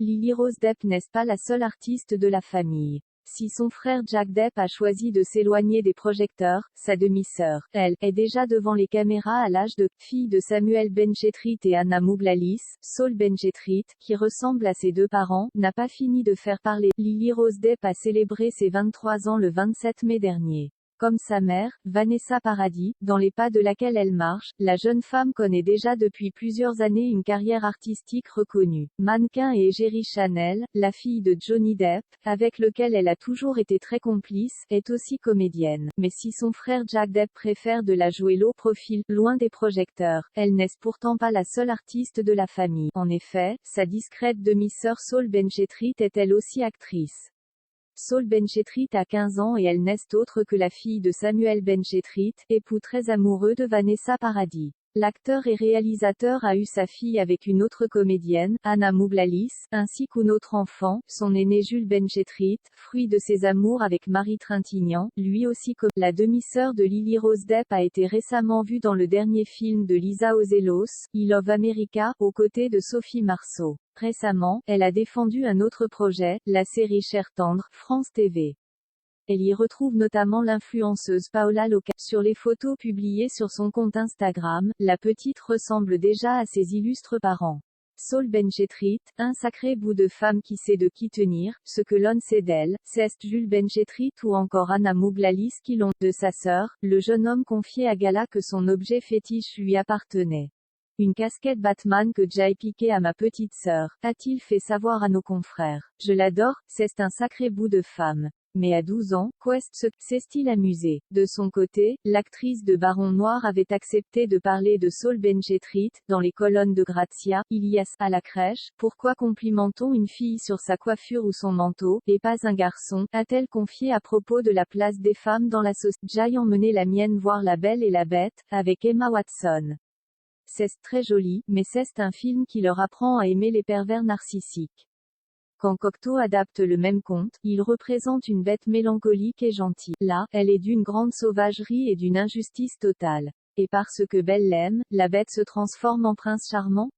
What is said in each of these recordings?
Lily Rose Depp n'est pas la seule artiste de la famille. Si son frère Jack Depp a choisi de s'éloigner des projecteurs, sa demi-sœur, elle, est déjà devant les caméras à l'âge de fille de Samuel Benchetrit et Anna Mouglalis. Saul Benchetrit, qui ressemble à ses deux parents, n'a pas fini de faire parler. Lily Rose Depp a célébré ses 23 ans le 27 mai dernier. Comme sa mère, Vanessa Paradis, dans les pas de laquelle elle marche, la jeune femme connaît déjà depuis plusieurs années une carrière artistique reconnue. Mannequin et égérie Chanel, la fille de Johnny Depp, avec lequel elle a toujours été très complice, est aussi comédienne. Mais si son frère Jack Depp préfère de la jouer low profile, loin des projecteurs, elle n'est pourtant pas la seule artiste de la famille. En effet, sa discrète demi-sœur Saul Benchetrit est elle aussi actrice. Saul Benchetrit a 15 ans et elle n'est autre que la fille de Samuel Benchetrit, époux très amoureux de Vanessa Paradis. L'acteur et réalisateur a eu sa fille avec une autre comédienne, Anna Mouglalis, ainsi qu'un autre enfant, son aîné Jules Benchetrit, fruit de ses amours avec Marie Trintignant, lui aussi comme la demi-sœur de Lily Rose Depp a été récemment vue dans le dernier film de Lisa Ozelos, I Love America, aux côtés de Sophie Marceau. Récemment, elle a défendu un autre projet, la série Cher Tendre, France TV. Elle y retrouve notamment l'influenceuse Paola Loca. Sur les photos publiées sur son compte Instagram, la petite ressemble déjà à ses illustres parents. Saul Benchetrit, un sacré bout de femme qui sait de qui tenir, ce que l'on sait d'elle, c'est Jules Benchetrit ou encore Anna Mouglalis qui l'ont, de sa sœur, le jeune homme confié à Gala que son objet fétiche lui appartenait. Une casquette Batman que j'ai piquée à ma petite sœur, a-t-il fait savoir à nos confrères. Je l'adore, c'est un sacré bout de femme. Mais à 12 ans, s'est-il amusé. De son côté, l'actrice de Baron Noir avait accepté de parler de Saul Benchetrit, dans les colonnes de Grazia, Ilias, à la crèche. Pourquoi complimente-t-on une fille sur sa coiffure ou son manteau, et pas un garçon, a-t-elle confié à propos de la place des femmes dans la société. J'ai emmené la mienne voir La Belle et la Bête, avec Emma Watson. C'est très joli, mais c'est un film qui leur apprend à aimer les pervers narcissiques. Quand Cocteau adapte le même conte, il représente une bête mélancolique et gentille. Là, elle est d'une grande sauvagerie et d'une injustice totale. Et parce que Belle l'aime, la bête se transforme en prince charmant.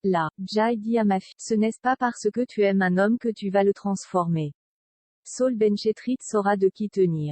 Là, Jai dit à ma fille, ce n'est pas parce que tu aimes un homme que tu vas le transformer. Saul Benchetrit saura de qui tenir.